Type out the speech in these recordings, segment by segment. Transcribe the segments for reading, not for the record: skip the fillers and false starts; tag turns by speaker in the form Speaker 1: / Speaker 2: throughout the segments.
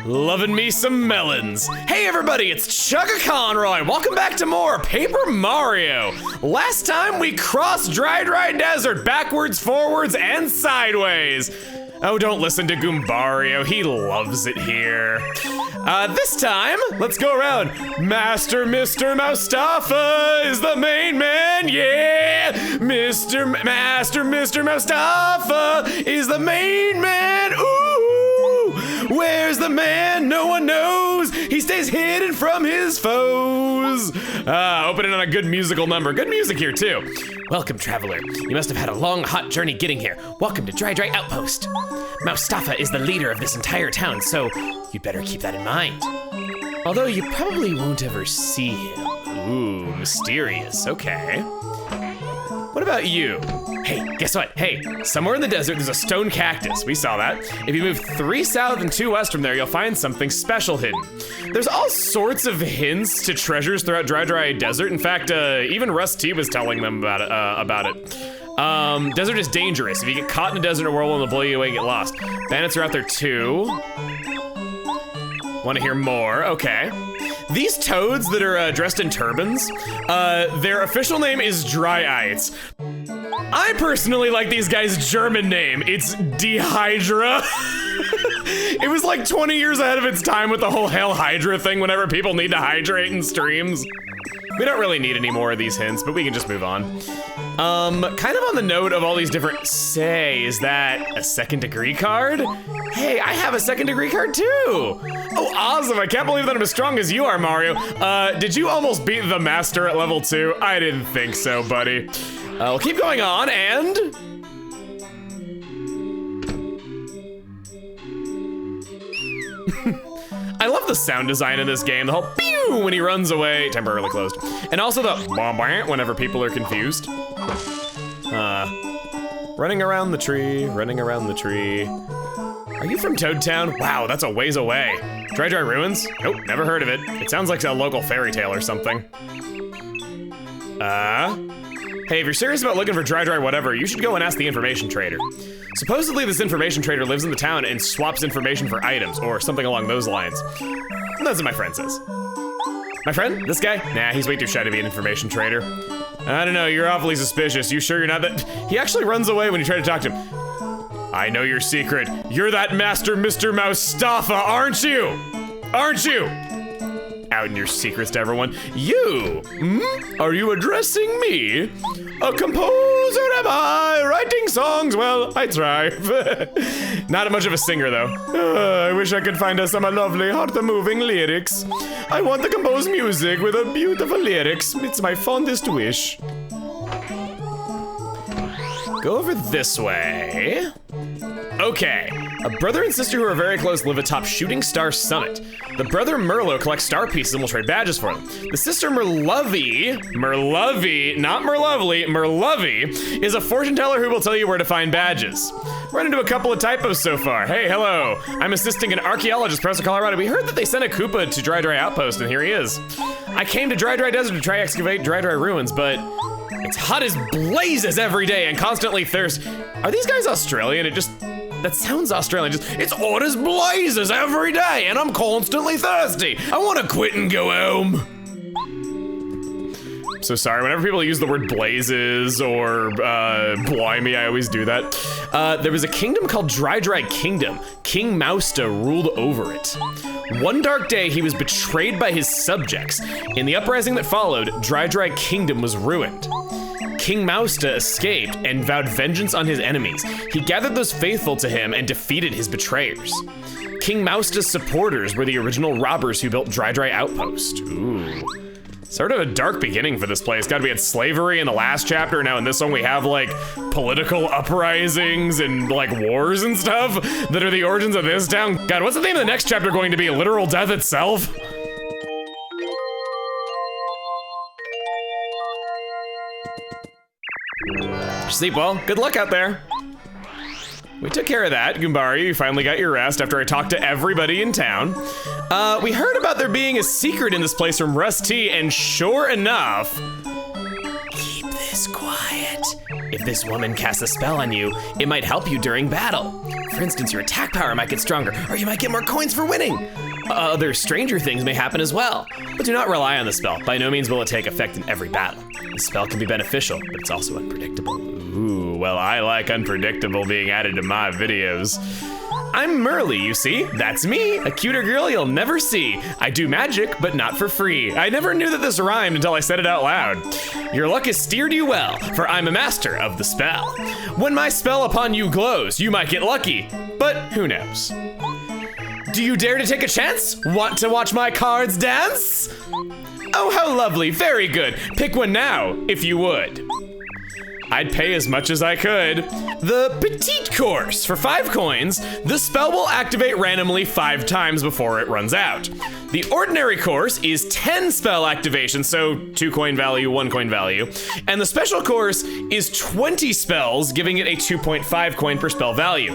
Speaker 1: Loving me some melons. Hey everybody, it's Chugga Conroy. Welcome back to more Paper Mario. Last time we crossed Dry Desert backwards, forwards, and sideways. Oh, don't listen to Goombario, he loves it here. This time, let's go around. Master Mr. Moustafa is the main man, yeah! Master Mr. Moustafa is the main man, ooh! Where's the man? No one knows. He stays hidden from his foes. Opening on a good musical number. Good music here too. Welcome, traveler. You must have had a long, hot journey getting here. Welcome to Dry Outpost. Moustafa is the leader of this entire town, so you'd better keep that in mind. Although you probably won't ever see him. Ooh, mysterious, okay. What about you? Hey, guess what? Hey, somewhere in the desert, there's a stone cactus. We saw that. If you move 3 south and 2 west from there, you'll find something special hidden. There's all sorts of hints to treasures throughout Dry Desert. In fact, even Rusty was telling them about it. Desert is dangerous. If you get caught in a desert or whirlwind, it'll blow you away and get lost. Bandits are out there too. Want to hear more? Okay. These toads that are dressed in turbans, their official name is Dryites. I personally like these guys' German name. It's Dehydra. It was like 20 years ahead of its time with the whole Hail Hydra thing whenever people need to hydrate in streams. We don't really need any more of these hints, but we can just move on. Kind of on the note of all these different, is that a 2nd degree card? Hey, I have a 2nd degree card too. Oh, awesome, I can't believe that I'm as strong as you are, Mario. Did you almost beat the master at level 2? I didn't think so, buddy. We'll keep going on, and... I love the sound design in this game. The whole pew when he runs away, temporarily closed. And also the whenever people are confused. Running around the tree, running around the tree. Are you from Toad Town? Wow, that's a ways away. Dry Ruins? Nope, never heard of it. It sounds like a local fairy tale or something. Hey, if you're serious about looking for Dry whatever, you should go and ask the information trader. Supposedly this information trader lives in the town and swaps information for items, or something along those lines. That's what my friend says. My friend? This guy? Nah, he's way too shy to be an information trader. I don't know, you're awfully suspicious. You sure you're not that? He actually runs away when you try to talk to him. I know your secret. You're that Master Mr. Moustafa, aren't you? Aren't you? Outing your secrets to everyone. You? Are you addressing me? A composer am I, writing songs, well, I try. Not much of a singer though. I wish I could find us some lovely, heart-moving lyrics. I want to compose music with a beautiful lyrics. It's my fondest wish. Go over this way. Okay, a brother and sister who are very close live atop Shooting Star Summit. The brother Merlee collects star pieces and will trade badges for them. The sister Merlee, not Merlovely, Merlee, is a fortune teller who will tell you where to find badges. Run into a couple of typos so far. Hey, hello, I'm assisting an archaeologist, Professor Colorado. We heard that they sent a Koopa to Dry Outpost, and here he is. I came to Dry Desert to try excavate Dry Ruins, but it's hot as blazes every day and constantly thirst. Are these guys Australian? That sounds Australian. It's hot as blazes every day and I'm constantly thirsty. I want to quit and go home. So sorry, whenever people use the word blazes or blimey, I always do that. There was a kingdom called Dry Kingdom. King Moustafa ruled over it. One dark day, he was betrayed by his subjects. In the uprising that followed, Dry Kingdom was ruined. King Moustafa escaped and vowed vengeance on his enemies. He gathered those faithful to him and defeated his betrayers. King Moustafa's supporters were the original robbers who built Dry Outpost. Ooh. Sort of a dark beginning for this place. God, we had slavery in the last chapter. Now in this one we have like political uprisings and like wars and stuff that are the origins of this town. God, what's the name of the next chapter going to be? Literal death itself? Sleep well. Good luck out there. We took care of that, Goombario. You finally got your rest after I talked to everybody in town. We heard about there being a secret in this place from Rusty, and sure enough... Keep this quiet. If this woman casts a spell on you, it might help you during battle. For instance, your attack power might get stronger, or you might get more coins for winning. Other stranger things may happen as well, but do not rely on the spell. By no means will it take effect in every battle. The spell can be beneficial, but it's also unpredictable. Ooh, well, I like unpredictable being added to my videos. I'm Merlee, you see? That's me, a cuter girl you'll never see. I do magic, but not for free. I never knew that this rhymed until I said it out loud. Your luck has steered you well, for I'm a master of the spell. When my spell upon you glows, you might get lucky, but who knows? Do you dare to take a chance? Want to watch my cards dance? Oh, how lovely, very good. Pick one now, if you would. I'd pay as much as I could. The Petite course, for 5 coins, the spell will activate randomly 5 times before it runs out. The ordinary course is 10 spell activations, so 2 coin value, 1 coin value. And the special course is 20 spells, giving it a 2.5 coin per spell value.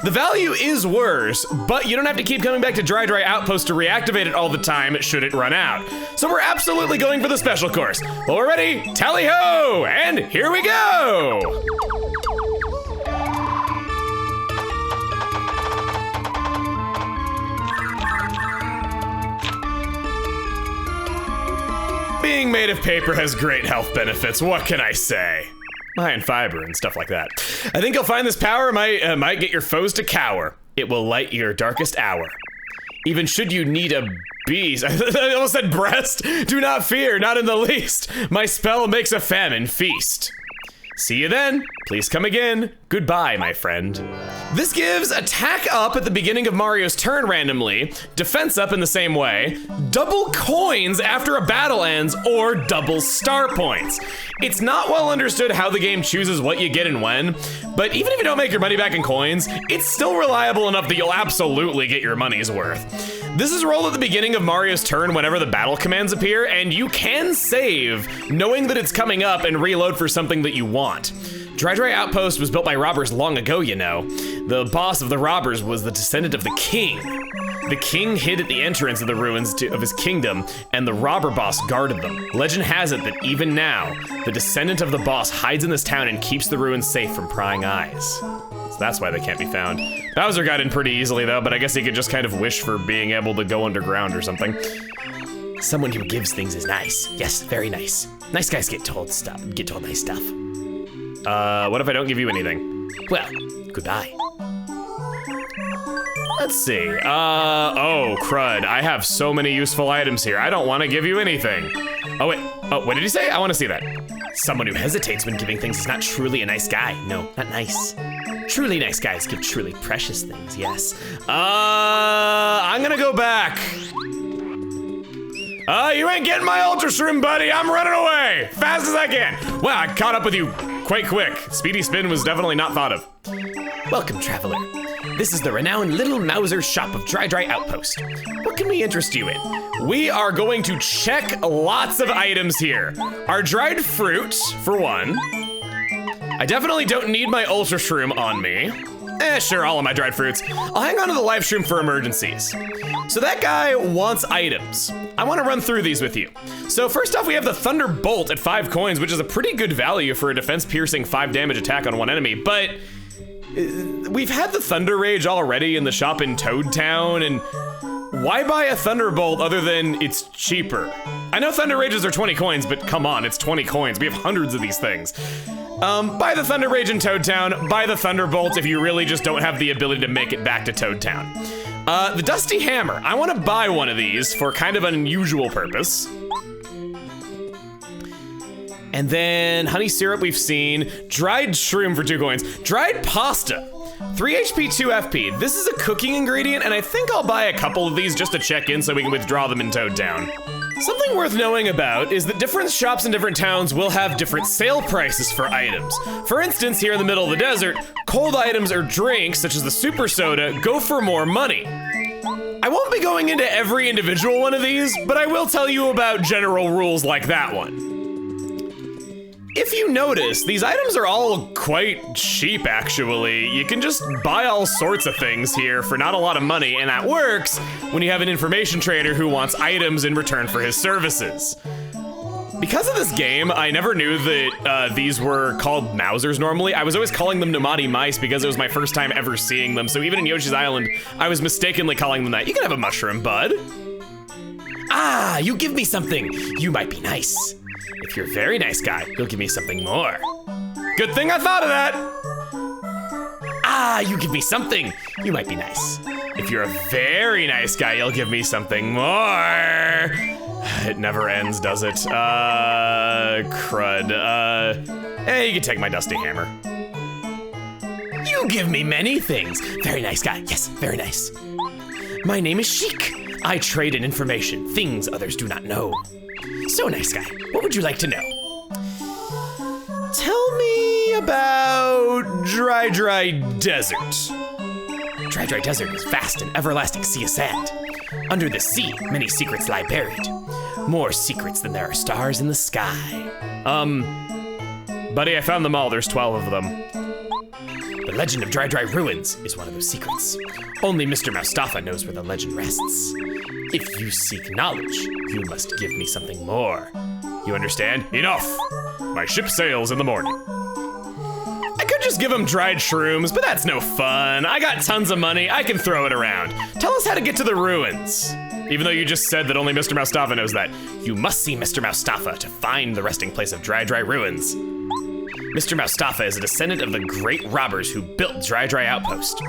Speaker 1: The value is worse, but you don't have to keep coming back to Dry Outpost to reactivate it all the time should it run out. So we're absolutely going for the special course. Well, we're ready, tally ho, and here we go! Being made of paper has great health benefits, what can I say? High in fiber and stuff like that. I think you'll find this power might get your foes to cower. It will light your darkest hour. Even should you need a beast, I almost said breast. Do not fear, not in the least. My spell makes a famine feast. See you then. Please come again. Goodbye, my friend. This gives attack up at the beginning of Mario's turn randomly, defense up in the same way, double coins after a battle ends, or double star points. It's not well understood how the game chooses what you get and when, but even if you don't make your money back in coins, it's still reliable enough that you'll absolutely get your money's worth. This is rolled at the beginning of Mario's turn whenever the battle commands appear, and you can save knowing that it's coming up and reload for something that you want. Dry Outpost was built by robbers long ago, you know. The boss of the robbers was the descendant of the king. The king hid at the entrance of the ruins of his kingdom, and the robber boss guarded them. Legend has it that even now, the descendant of the boss hides in this town and keeps the ruins safe from prying eyes. So that's why they can't be found. Bowser got in pretty easily though, but I guess he could just kind of wish for being able to go underground or something. Someone who gives things is nice. Yes, very nice. Nice guys get told nice stuff. What if I don't give you anything? Well, goodbye. Let's see, oh, crud. I have so many useful items here. I don't want to give you anything. Oh, wait, oh, what did he say? I want to see that. Someone who hesitates when giving things is not truly a nice guy. No, not nice. Truly nice guys give truly precious things, yes. I'm gonna go back. You ain't getting my Ultra Shroom, buddy. I'm running away, fast as I can. Wow, I caught up with you quite quick. Speedy spin was definitely not thought of. Welcome, traveler. This is the renowned Little Mouser shop of Dry Outpost. What can we interest you in? We are going to check lots of items here. Our dried fruit, for one. I definitely don't need my Ultra Shroom on me. Sure, all of my dried fruits. I'll hang on to the Life Shroom for emergencies. So that guy wants items. I want to run through these with you. So first off, we have the Thunderbolt at 5 coins, which is a pretty good value for a defense-piercing 5 damage attack on one enemy, but we've had the Thunder Rage already in the shop in Toad Town, and why buy a Thunderbolt other than it's cheaper? I know Thunder Rages are 20 coins, but come on, it's 20 coins. We have hundreds of these things. Buy the Thunder Rage in Toad Town, buy the Thunderbolt if you really just don't have the ability to make it back to Toad Town. The Dusty Hammer, I want to buy one of these for kind of an unusual purpose. And then honey syrup we've seen, dried shroom for 2 coins, dried pasta, 3 HP, 2 FP. This is a cooking ingredient, and I think I'll buy a couple of these just to check in so we can withdraw them in Toad Town. Something worth knowing about is that different shops in different towns will have different sale prices for items. For instance, here in the middle of the desert, cold items or drinks, such as the super soda, go for more money. I won't be going into every individual one of these, but I will tell you about general rules like that one. If you notice, these items are all quite cheap, actually. You can just buy all sorts of things here for not a lot of money, and that works when you have an information trader who wants items in return for his services. Because of this game, I never knew that these were called Mousers normally. I was always calling them Nomadi mice because it was my first time ever seeing them. So even in Yoshi's Island, I was mistakenly calling them that. You can have a mushroom, bud. Ah, you give me something. You might be nice. If you're a very nice guy, you'll give me something more. Good thing I thought of that. Ah, you give me something. You might be nice. If you're a very nice guy, you'll give me something more. It never ends, does it? Crud. Hey, you can take my dusty hammer. You give me many things. Very nice guy. Yes, very nice. My name is Sheek. I trade in information, things others do not know. So nice guy, what would you like to know? Tell me about Dry Desert. Dry Desert is vast and everlasting sea of sand. Under the sea, many secrets lie buried. More secrets than there are stars in the sky. Buddy, I found them all. There's 12 of them. The legend of Dry Ruins is one of those secrets. Only Mr. Moustafa knows where the legend rests. If you seek knowledge, you must give me something more. You understand? Enough! My ship sails in the morning. I could just give him dried shrooms, but that's no fun. I got tons of money, I can throw it around. Tell us how to get to the ruins. Even though you just said that only Mr. Moustafa knows that, you must see Mr. Moustafa to find the resting place of Dry Ruins. Mr. Moustafa is a descendant of the great robbers who built Dry Outpost.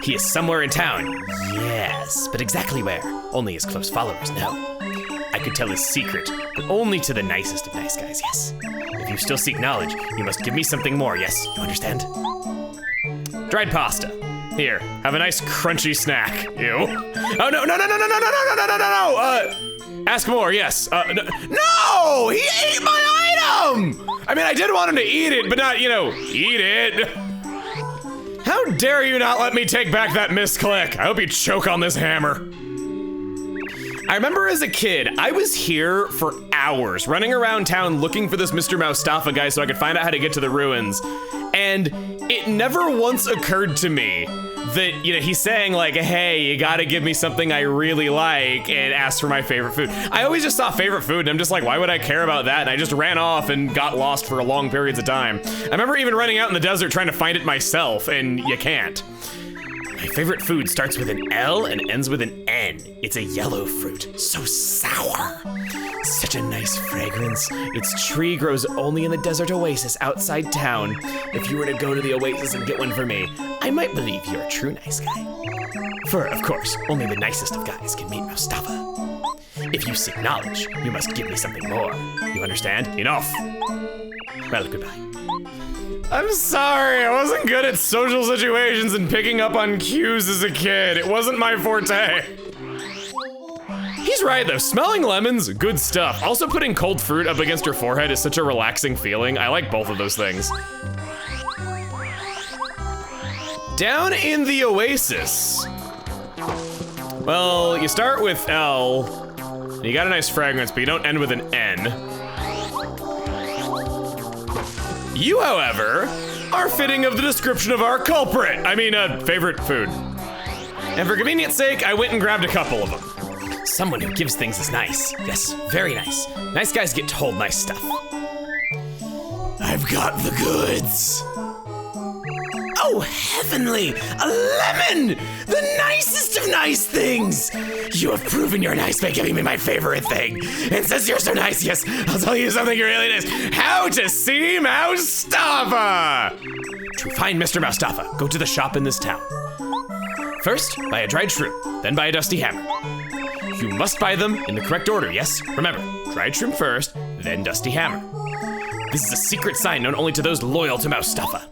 Speaker 1: He is somewhere in town, yes, but exactly where, only his close followers know. I could tell his secret, but only to the nicest of nice guys, yes. If you still seek knowledge, you must give me something more, yes, you understand? Dried pasta. Here, have a nice crunchy snack. Ew. Oh, no. Ask more, yes. No! He ate my item! I mean, I did want him to eat it, but not, eat it. How dare you not let me take back that misclick? I hope you choke on this hammer. I remember as a kid, I was here for hours, running around town looking for this Mr. Moustafa guy so I could find out how to get to the ruins. And it never once occurred to me that, he's saying like, hey, you gotta give me something I really like and ask for my favorite food. I always just saw favorite food and I'm just like, why would I care about that? And I just ran off and got lost for long periods of time. I remember even running out in the desert trying to find it myself, and you can't. My favorite food starts with an L and ends with an N. It's a yellow fruit, so sour. Such a nice fragrance. Its tree grows only in the desert oasis outside town. If you were to go to the oasis and get one for me, I might believe you're a true nice guy. For, of course, only the nicest of guys can meet Moustafa. If you seek knowledge, you must give me something more. You understand? Enough. Well, goodbye. I'm sorry, I wasn't good at social situations and picking up on cues as a kid. It wasn't my forte. He's right though, smelling lemons, good stuff. Also putting cold fruit up against your forehead is such a relaxing feeling. I like both of those things. Down in the oasis. Well, you start with L. You got a nice fragrance, but you don't end with an N. You, however, are fitting of the description of our culprit. I mean, favorite food. And for convenience sake, I went and grabbed a couple of them. Someone who gives things is nice. Yes, very nice. Nice guys get told nice stuff. I've got the goods. Oh, heavenly, a lemon! The nicest of nice things! You have proven you're nice by giving me my favorite thing. And since you're so nice, yes, I'll tell you something really nice. How to see Moustafa! To find Mr. Moustafa, go to the shop in this town. First, buy a dried shroom, then buy a dusty hammer. You must buy them in the correct order, yes? Remember, dried shroom first, then dusty hammer. This is a secret sign known only to those loyal to Moustafa.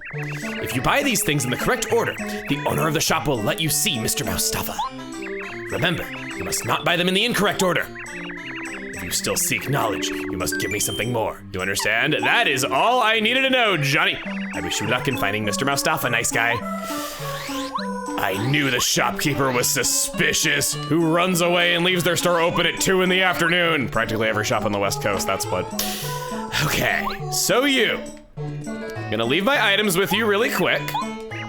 Speaker 1: If you buy these things in the correct order, the owner of the shop will let you see Mr. Moustafa. Remember, you must not buy them in the incorrect order. If you still seek knowledge, you must give me something more. Do you understand? That is all I needed to know, Johnny. I wish you luck in finding Mr. Moustafa, nice guy. I knew the shopkeeper was suspicious. Who runs away and leaves their store open at 2 in the afternoon? Practically every shop on the West Coast, that's what. Okay, so you. Gonna leave my items with you really quick.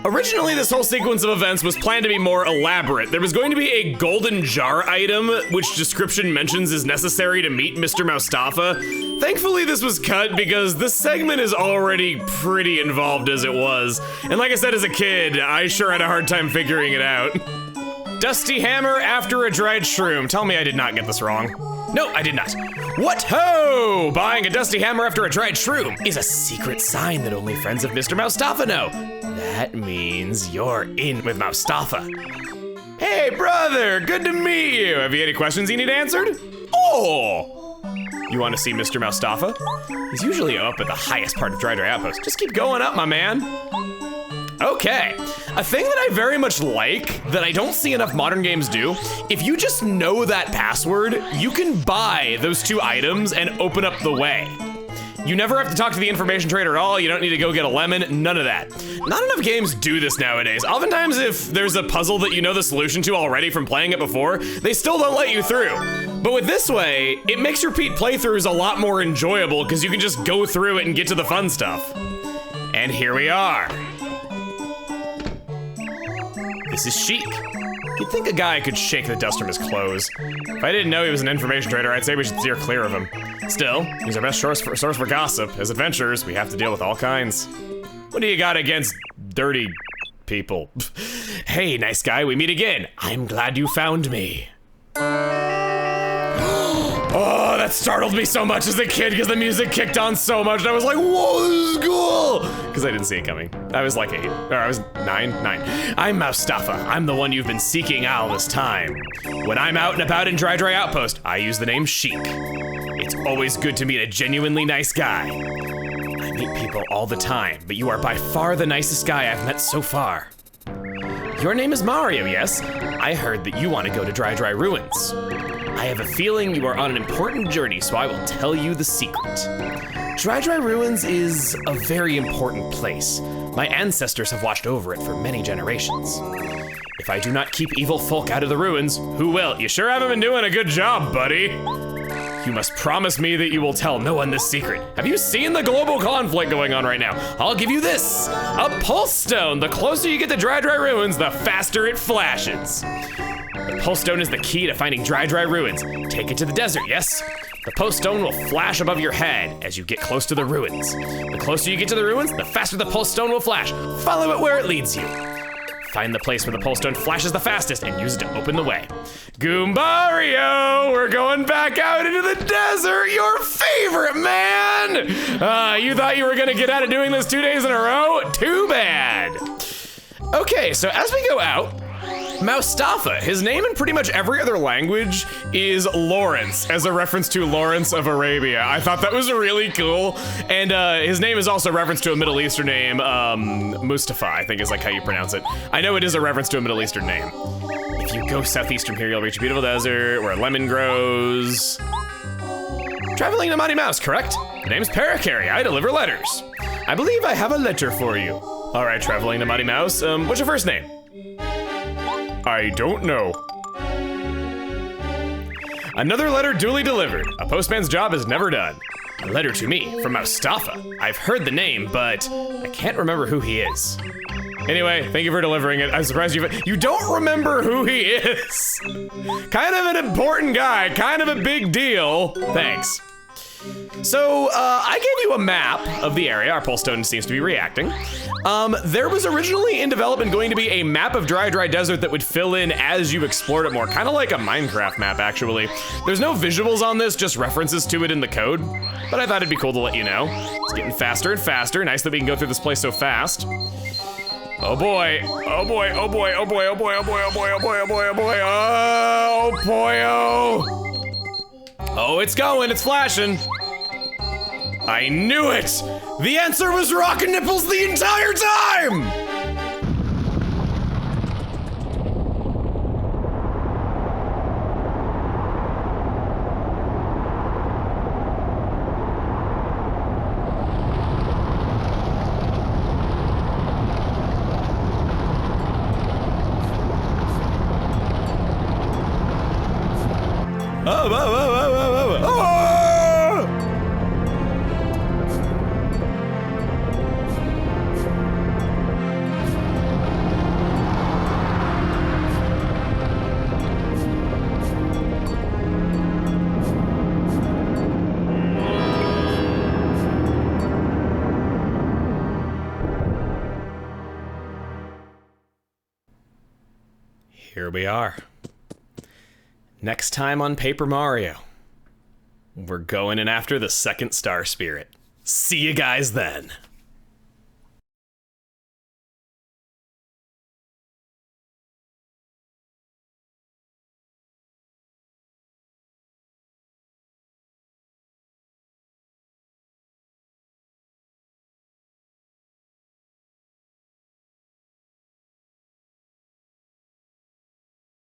Speaker 1: Originally, this whole sequence of events was planned to be more elaborate. There was going to be a golden jar item, which description mentions is necessary to meet Mr. Moustafa. Thankfully, this was cut because this segment is already pretty involved as it was. And like I said, as a kid, I sure had a hard time figuring it out. Dusty hammer after a dried shroom. Tell me I did not get this wrong. No, I did not. What ho! Buying a dusty hammer after a dried shroom is a secret sign that only friends of Mr. Moustafa know. That means you're in with Moustafa. Hey, brother, good to meet you. Have you any questions you need answered? Oh! You want to see Mr. Moustafa? He's usually up at the highest part of Dry Outpost. Just keep going up, my man. Okay, a thing that I very much like, that I don't see enough modern games do, if you just know that password, you can buy those 2 items and open up the way. You never have to talk to the information trader at all, you don't need to go get a lemon, none of that. Not enough games do this nowadays. Oftentimes, if there's a puzzle that you know the solution to already from playing it before, they still don't let you through. But with this way, it makes repeat playthroughs a lot more enjoyable because you can just go through it and get to the fun stuff. And here we are. This is Sheek. You'd think a guy could shake the dust from his clothes. If I didn't know he was an information trader, I'd say we should steer clear of him. Still, he's our best source for gossip. As adventurers, we have to deal with all kinds. What do you got against dirty people? Hey, nice guy, we meet again. I'm glad you found me. Oh, that startled me so much as a kid because the music kicked on so much and I was like, whoa, this is cool! Because I didn't see it coming. I was like 8, or I was 9. I'm Moustafa. I'm the one you've been seeking all this time. When I'm out and about in Dry Outpost, I use the name Sheek. It's always good to meet a genuinely nice guy. I meet people all the time, but you are by far the nicest guy I've met so far. Your name is Mario, yes? I heard that you want to go to Dry Ruins. I have a feeling you are on an important journey, so I will tell you the secret. Dry Ruins is a very important place. My ancestors have watched over it for many generations. If I do not keep evil folk out of the ruins, who will? You sure haven't been doing a good job, buddy. You must promise me that you will tell no one this secret. Have you seen the global conflict going on right now? I'll give you this, a pulse stone. The closer you get to Dry Ruins, the faster it flashes. The pulse stone is the key to finding Dry Ruins. Take it to the desert, yes? The pulse stone will flash above your head as you get close to the ruins. The closer you get to the ruins, the faster the pulse stone will flash. Follow it where it leads you. Find the place where the pulse stone flashes the fastest and use it to open the way. Goombario, we're going back out into the desert, your favorite man! You thought you were gonna get out of doing this 2 days in a row? Too bad. Okay, so as we go out, Moustafa, his name in pretty much every other language is Lawrence, as a reference to Lawrence of Arabia. I thought that was really cool. And his name is also a reference to a Middle Eastern name, Moustafa, I think is like how you pronounce it. I know it is a reference to a Middle Eastern name. If you go southeast from here, you'll reach a beautiful desert where lemon grows. Traveling to Mighty Mouse, correct? The name's Parakarry, I deliver letters. I believe I have a letter for you. All right, traveling to Mighty Mouse, what's your first name? I don't know. Another letter duly delivered. A postman's job is never done. A letter to me from Moustafa. I've heard the name, but I can't remember who he is. Anyway, thank you for delivering it. I'm surprised you don't remember who he is. Kind of an important guy, kind of a big deal. Thanks. So, I gave you a map of the area. Our pulse stone seems to be reacting. There was originally in development going to be a map of Dry Desert that would fill in as you explored it more. Kind of like a Minecraft map, actually. There's no visuals on this, just references to it in the code. But I thought it'd be cool to let you know. It's getting faster and faster. Nice that we can go through this place so fast. Oh boy, oh boy, oh boy, oh boy, oh boy, oh boy, oh boy, oh boy, oh boy, oh boy, oh boy, oh. Oh, it's going, it's flashing. I knew it! The answer was rockin' nipples the entire time! we are. Next time on Paper Mario, we're going in after the second Star Spirit. See you guys then.